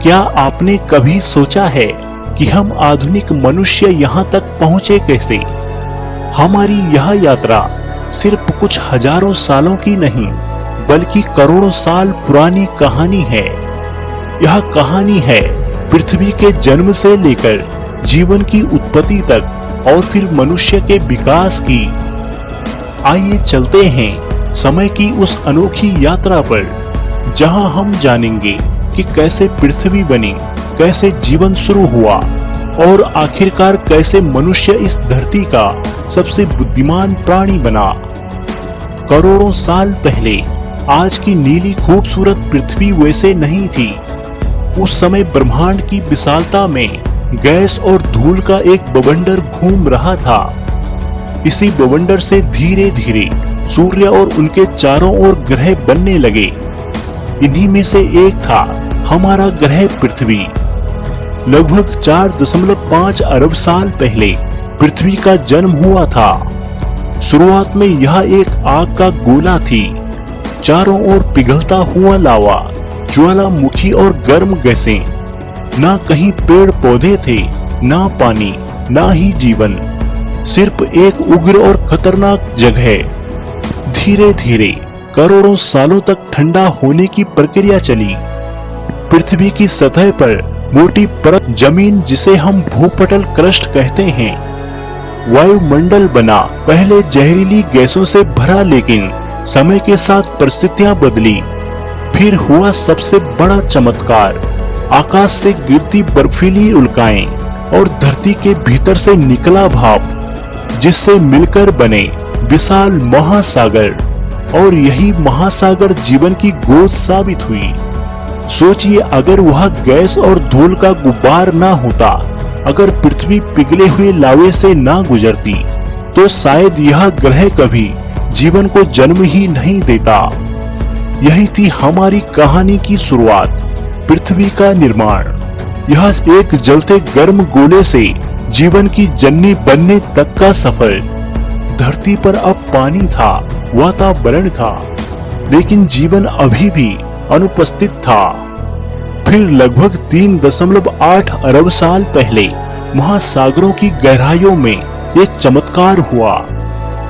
क्या आपने कभी सोचा है कि हम आधुनिक मनुष्य यहाँ तक पहुँचे कैसे? हमारी यह यात्रा सिर्फ कुछ हजारों सालों की नहीं, बल्कि करोड़ों साल पुरानी कहानी है। यह कहानी है पृथ्वी के जन्म से लेकर जीवन की उत्पत्ति तक और फिर मनुष्य के विकास की। आइए चलते हैं समय की उस अनोखी यात्रा पर, जहां हम जानेंगे कि कैसे पृथ्वी बनी, कैसे जीवन शुरू हुआ और आखिरकार कैसे मनुष्य इस धरती का सबसे बुद्धिमान प्राणी बना। करोड़ों साल पहले आज की नीली खूबसूरत पृथ्वी वैसे नहीं थी। उस समय ब्रह्मांड की विशालता में गैस और धूल का एक बवंडर घूम रहा था। इसी बवंडर से धीरे धीरे सूर्य और उनके चारों ओर ग्रह बनने लगे। इन्हीं में से एक था हमारा ग्रह पृथ्वी। लगभग 4.5 अरब साल पहले पृथ्वी का जन्म हुआ था। शुरुआत में यह एक आग का गोला थी, चारों ओर पिघलता हुआ लावा, ज्वालामुखी और गर्म गैसें। ना कहीं पेड़ पौधे थे, ना पानी, ना ही जीवन, सिर्फ एक उग्र और खतरनाक जगह। धीरे धीरे करोड़ों सालों तक ठंडा होने की प्रक्रिया चली। पृथ्वी की सतह पर मोटी परत जमीन, जिसे हम भूपटल क्रस्ट कहते हैं, वायुमंडल बना। पहले जहरीली गैसों से भरा, लेकिन समय के साथ परिस्थितियां बदली। फिर हुआ सबसे बड़ा चमत्कार, आकाश से गिरती बर्फीली उल्काएं और धरती के भीतर से निकला भाप, जिससे मिलकर बने विशाल महासागर। और यही महासागर जीवन की गोद साबित हुई। सोचिए, अगर वह गैस और धूल का गुब्बार ना होता, अगर पृथ्वी पिघले हुए लावे से ना गुजरती, तो शायद यह ग्रह कभी जीवन को जन्म ही नहीं देता। यही थी हमारी कहानी की शुरुआत, पृथ्वी का निर्माण। यह एक जलते गर्म गोले से जीवन की जननी बनने तक का सफर। धरती पर अब पानी था, वातावरण था, लेकिन जीवन अभी भी अनुपस्थित था। फिर लगभग 3.8 अरब साल पहले महासागरों की गहराइयों में एक चमत्कार हुआ।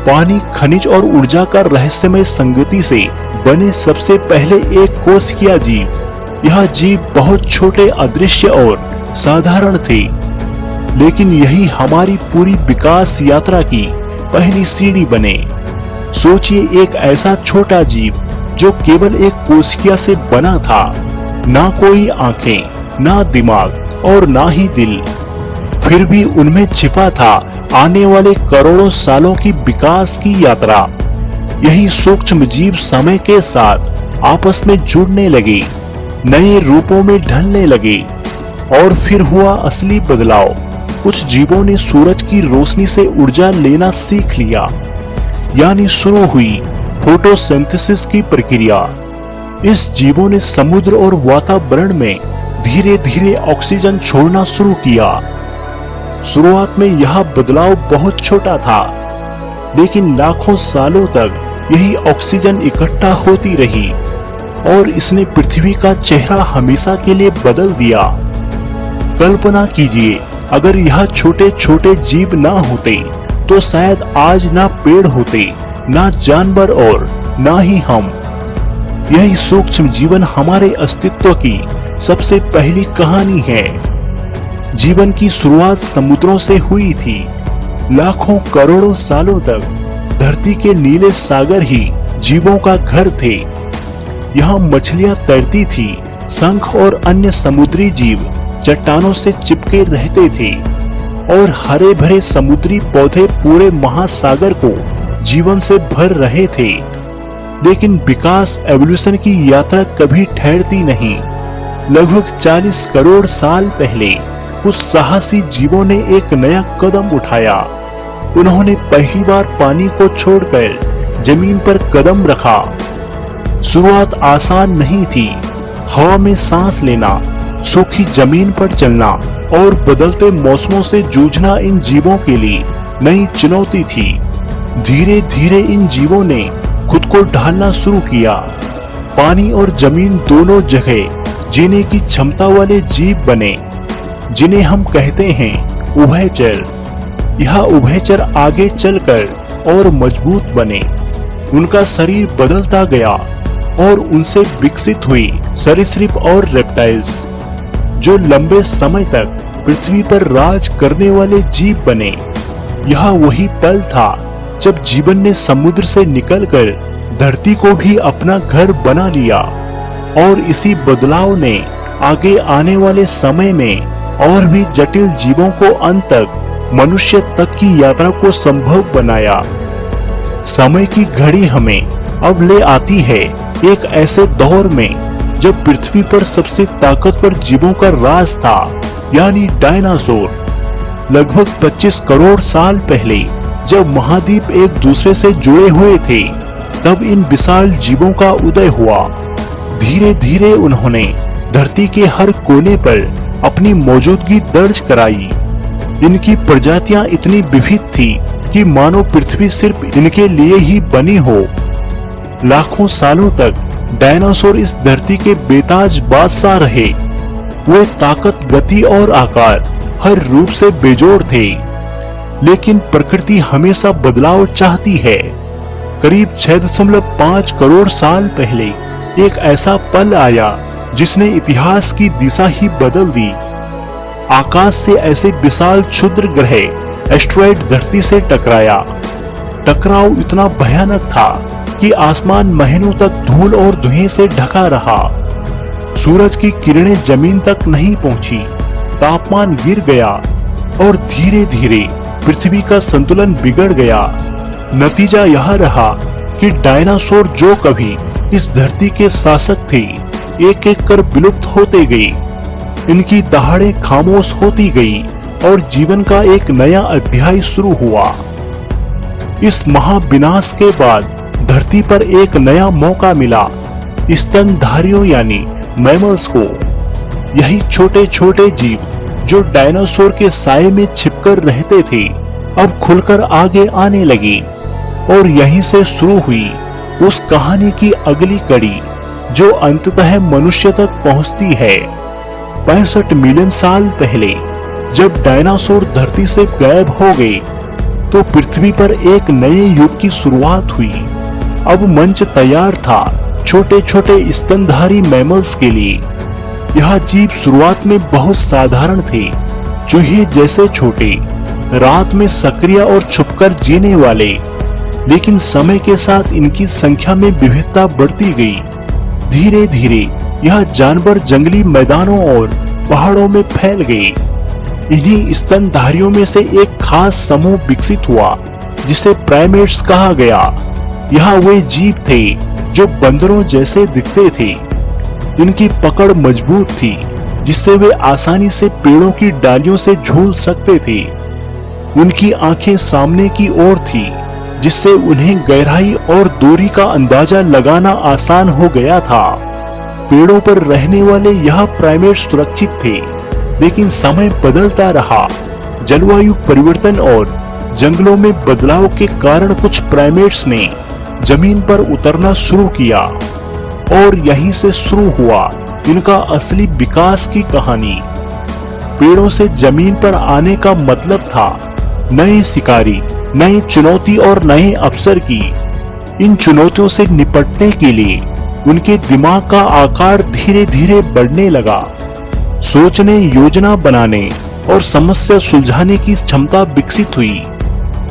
पानी, खनिज और ऊर्जा का रहस्यमय संगति से बने सबसे पहले एक कोशिकीय जीव। यह जीव बहुत छोटे, अदृश्य और साधारण थे, लेकिन यही हमारी पूरी विकास यात्रा की पहली सीढ़ी बने। सोचिए, एक ऐसा छोटा जीव जो केवल एक कोशिका से बना था, ना कोई आंखें, ना दिमाग और ना ही दिल, फिर भी उनमें छिपा था आने वाले करोड़ों सालों की विकास की यात्रा। यही सूक्ष्म जीव समय के साथ आपस में जुड़ने लगे, नए रूपों में ढलने लगे, और फिर हुआ असली बदलाव। कुछ जीवों ने सूरज की रोशनी से ऊर्जा लेना सीख लिया, यानी शुरू हुई फोटोसिंथेसिस की प्रक्रिया। इस जीवों ने समुद्र और वातावरण में धीरे धीरे ऑक्सीजन छोड़ना शुरू किया। शुरुआत में यह बदलाव बहुत छोटा था, लेकिन लाखों सालों तक यही ऑक्सीजन इकट्ठा होती रही और इसने पृथ्वी का चेहरा हमेशा के लिए बदल दिया। कल्पना कीजिए, अगर यह छोटे छोटे जीव ना होते, तो शायद आज ना पेड़ होते, ना जानवर और ना ही हम। यही सूक्ष्म जीवन हमारे अस्तित्व की सबसे पहली कहानी है। जीवन की शुरुआत समुद्रों से हुई थी। लाखों करोड़ों सालों तक धरती के नीले सागर ही जीवों का घर थे। यहाँ मछलियां तैरती थी, शंख और अन्य समुद्री जीव चट्टानों से चिपके रहते थे, और हरे भरे समुद्री पौधे पूरे महासागर को जीवन से भर रहे थे। लेकिन विकास, एवोल्यूशन की यात्रा कभी ठहरती नहीं। लगभग 40 करोड़ साल पहले कुछ साहसी जीवों ने एक नया कदम उठाया। उन्होंने पहली बार पानी को छोड़कर जमीन पर कदम रखा। शुरुआत आसान नहीं थी। हवा में सांस लेना, सूखी जमीन पर चलना और बदलते मौसमों से जूझना इन जीवों के लिए नई चुनौती थी। धीरे धीरे इन जीवों ने खुद को ढालना शुरू किया। पानी और जमीन दोनों जगह जीने की क्षमता वाले जीव बने, जिन्हें हम कहते हैं उभयचर। यह उभयचर आगे चलकर और मजबूत बने। उनका शरीर बदलता गया और उनसे विकसित हुई सरीसृप और रेप्टाइल्स, जो लंबे समय तक पृथ्वी पर राज करने वाले जीव बने। यह वही पल था जब जीवन ने समुद्र से निकलकर धरती को भी अपना घर बना लिया, और इसी बदलाव ने आगे आने वाले समय में और भी जटिल जीवों को अंत तक मनुष्य तक की यात्रा को संभव बनाया। समय की घड़ी हमें अब ले आती है एक ऐसे दौर में जब पृथ्वी पर सबसे ताकतवर जीवों का राज था, यानी डायनासोर। लगभग 25 करोड़ साल पहले जब महाद्वीप एक दूसरे से जुड़े हुए थे, तब इन विशाल जीवों का उदय हुआ। धीरे धीरे उन्होंने धरती के हर कोने पर अपनी मौजूदगी दर्ज कराई। इनकी प्रजातियां इतनी विविध थी कि मानो पृथ्वी सिर्फ इनके लिए ही बनी हो। लाखों सालों तक डायनासोर इस धरती के बेताज बादशाह रहे। वे ताकत, गति और आकार हर रूप से बेजोड़ थे, लेकिन प्रकृति हमेशा बदलाव चाहती है। करीब 6.5 करोड़ साल पहले एक ऐसा पल आया जिसने इतिहास की दिशा ही बदल दी। आकाश से ऐसे विशाल क्षुद्र ग्रह एस्टेरॉयड धरती से टकराया। टकराव इतना भयानक था कि आसमान महीनों तक धूल और धुएं से ढका रहा। सूरज की किरणें जमीन तक नहीं पहुंची, तापमान गिर गया और धीरे धीरे पृथ्वी का संतुलन बिगड़ गया। नतीजा यह रहा कि डायनासोर जो कभी इस धरती के शासक थे, एक एक कर विलुप्त होते गए। इनकी दहाड़ें खामोश होती गई और जीवन का एक नया अध्याय शुरू हुआ। इस महाविनाश के बाद धरती पर एक नया मौका मिला स्तनधारियों यानी मैमल्स को। यही छोटे छोटे जीव जो डायनासोर के साये में छिपकर रहते थे, अब खुलकर आगे आने लगे। और यहीं से शुरू हुई उस कहानी की अगली कड़ी, जो अंततः मनुष्य तक पहुंचती है। 65 मिलियन साल पहले जब डायनासोर धरती से गायब हो गए, तो पृथ्वी पर एक नए युग की शुरुआत हुई। अब मंच तैयार था छोटे छोटे स्तनधारी मैमल्स के लिए। यह जीव शुरुआत में बहुत साधारण थे, चूहे जैसे छोटे, रात में सक्रिय और छुपकर जीने वाले। लेकिन समय के साथ इनकी संख्या में विविधता बढ़ती गई। धीरे धीरे यह जानवर जंगली मैदानों और पहाड़ों में फैल गए। इन्हीं स्तनधारियों में से एक खास समूह विकसित हुआ जिसे प्राइमेट्स कहा गया। यह वे जीव थे जो बंदरों जैसे दिखते थे। इनकी पकड़ मजबूत थी, जिससे वे आसानी से पेड़ों की डालियों से झूल सकते थे। उनकी आंखें सामने की ओर थी, जिससे उन्हें गहराई और दूरी का अंदाजा लगाना आसान हो गया था। पेड़ों पर रहने वाले यह प्राइमेट सुरक्षित थे, लेकिन समय बदलता रहा। जलवायु परिवर्तन और जंगलों में बदलाव के कारण कुछ प्राइमेट्स ने जमीन पर उतरना शुरू किया, और यहीं से शुरू हुआ इनका असली विकास की कहानी। पेड़ों से जमीन पर आने का मतलब था नए शिकारी, नई चुनौती और नए अवसर की। इन चुनौतियों से निपटने के लिए उनके दिमाग का आकार धीरे धीरे बढ़ने लगा। सोचने, योजना बनाने और समस्या सुलझाने की क्षमता विकसित हुई।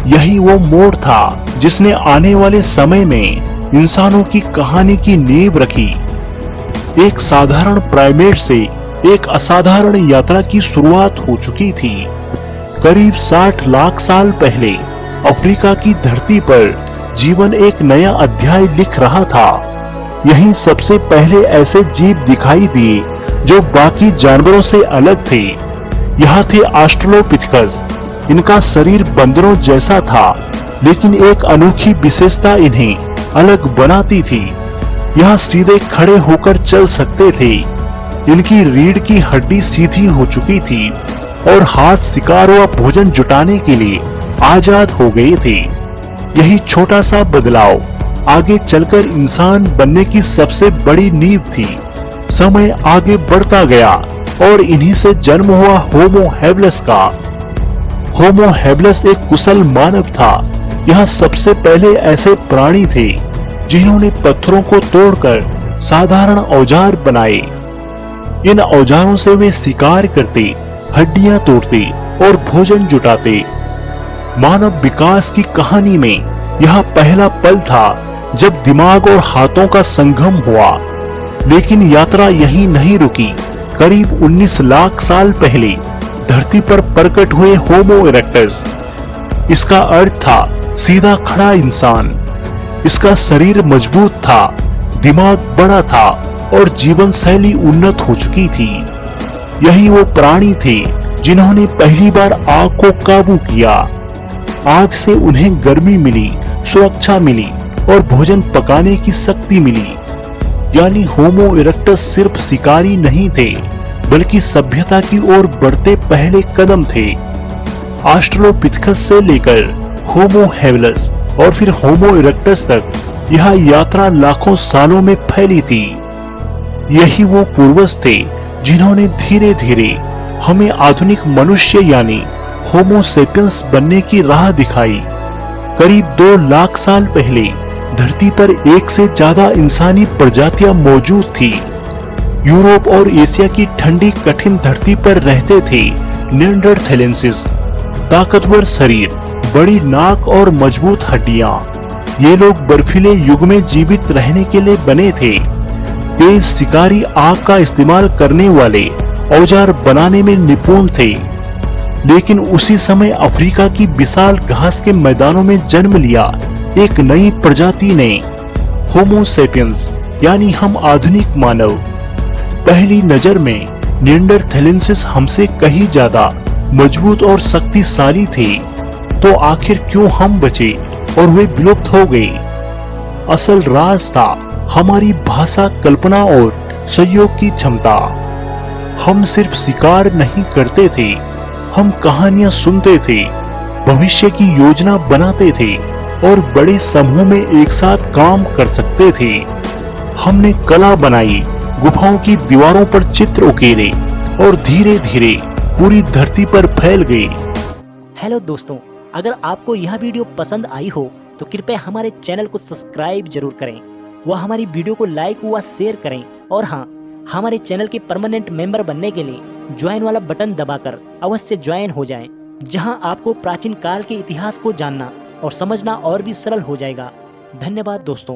यही वो मोड़ था जिसने आने वाले समय में इंसानों की कहानी की नींव रखी। एक साधारण प्राइमेट से एक असाधारण यात्रा की शुरुआत हो चुकी थी। करीब 60 लाख साल पहले अफ्रीका की धरती पर जीवन एक नया अध्याय लिख रहा था। यहीं सबसे पहले ऐसे जीव दिखाई दिए जो बाकी जानवरों से अलग थे। यहाँ थे ऑस्ट्रेलोपिथेकस। इनका शरीर बंदरों जैसा था, लेकिन एक अनोखी विशेषता इन्हें अलग बनाती थी। यह सीधे खड़े होकर चल सकते थे। इनकी रीढ़ की हड्डी सीधी हो चुकी थी और हाथ शिकार व भोजन जुटाने के लिए आजाद हो गए थे। यही छोटा सा बदलाव आगे चलकर इंसान बनने की सबसे बड़ी नींव थी। समय आगे बढ़ता गया और इन्हीं से जन्म हुआ होमो हेबिलस का। होमो हेबिलस एक कुशल मानव था। यह सबसे पहले ऐसे प्राणी थे जिन्होंने पत्थरों को तोड़कर साधारण औजार बनाए। इन औजारों से वे शिकार करते, हड्डियां तोड़ते और भोजन जुटाते। मानव विकास की कहानी में यह पहला पल था जब दिमाग और हाथों का संगम हुआ। लेकिन यात्रा यहीं नहीं रुकी। करीब 19 लाख साल पहले धरती पर प्रकट हुए होमो इरेक्टस। इसका अर्थ था सीधा खड़ा इंसान। इसका शरीर मजबूत था, दिमाग बड़ा था और जीवन शैली उन्नत हो चुकी थी। यही वो प्राणी थे जिन्होंने पहली बार आग को काबू किया। आग से उन्हें गर्मी मिली, सुरक्षा मिली और भोजन पकाने की शक्ति मिली। यानी होमो इरेक्टस सिर्फ शिकारी नहीं थे, बल्कि सभ्यता की ओर बढ़ते पहले कदम थे। ऑस्ट्रेलोपिथेकस से लेकर होमो हेबिलस और फिर होमो इरेक्टस तक यह यात्रा लाखों सालों में फैली थी। यही वो पूर्वज थे जिन्होंने धीरे धीरे हमें आधुनिक मनुष्य यानी होमो सेपियंस बनने की राह दिखाई। करीब 2 लाख साल पहले धरती पर एक से ज्यादा इंसानी प्रजातियां मौजूद थी। यूरोप और एशिया की ठंडी कठिन धरती पर रहते थे निएंडरथैलेंसिस। ताकतवर शरीर, बड़ी नाक और मजबूत हड्डियां। ये लोग बर्फीले युग में जीवित रहने के लिए बने थे। तेज शिकारी, आग का इस्तेमाल करने वाले, औजार बनाने में निपुण थे। लेकिन उसी समय अफ्रीका की विशाल घास के मैदानों में जन्म लिया एक नई प्रजाति ने, होमो सेपियंस यानी हम आधुनिक मानव। पहली नजर में निएंडरथैलेंसिस हमसे कहीं ज्यादा मजबूत और शक्तिशाली थे। तो आखिर क्यों हम बचे और वे विलुप्त हो गए? असल राज था हमारी भाषा, कल्पना और सहयोग की क्षमता। हम सिर्फ शिकार नहीं करते थे, हम कहानियां सुनते थे, भविष्य की योजना बनाते थे और बड़े समूह में एक साथ काम कर सकते थे। हमने कला बनाई, गुफाओं की दीवारों पर चित्र उकेरे और धीरे धीरे पूरी धरती पर फैल गए। हेलो दोस्तों, अगर आपको यह वीडियो पसंद आई हो तो कृपया हमारे चैनल को सब्सक्राइब जरूर करें, व हमारी वीडियो को लाइक व शेयर करें। और हाँ, हमारे चैनल के परमानेंट मेंबर बनने के लिए ज्वाइन वाला बटन दबाकर अवश्य ज्वाइन हो जाएं, जहां आपको प्राचीन काल के इतिहास को जानना और समझना और भी सरल हो जाएगा। धन्यवाद दोस्तों।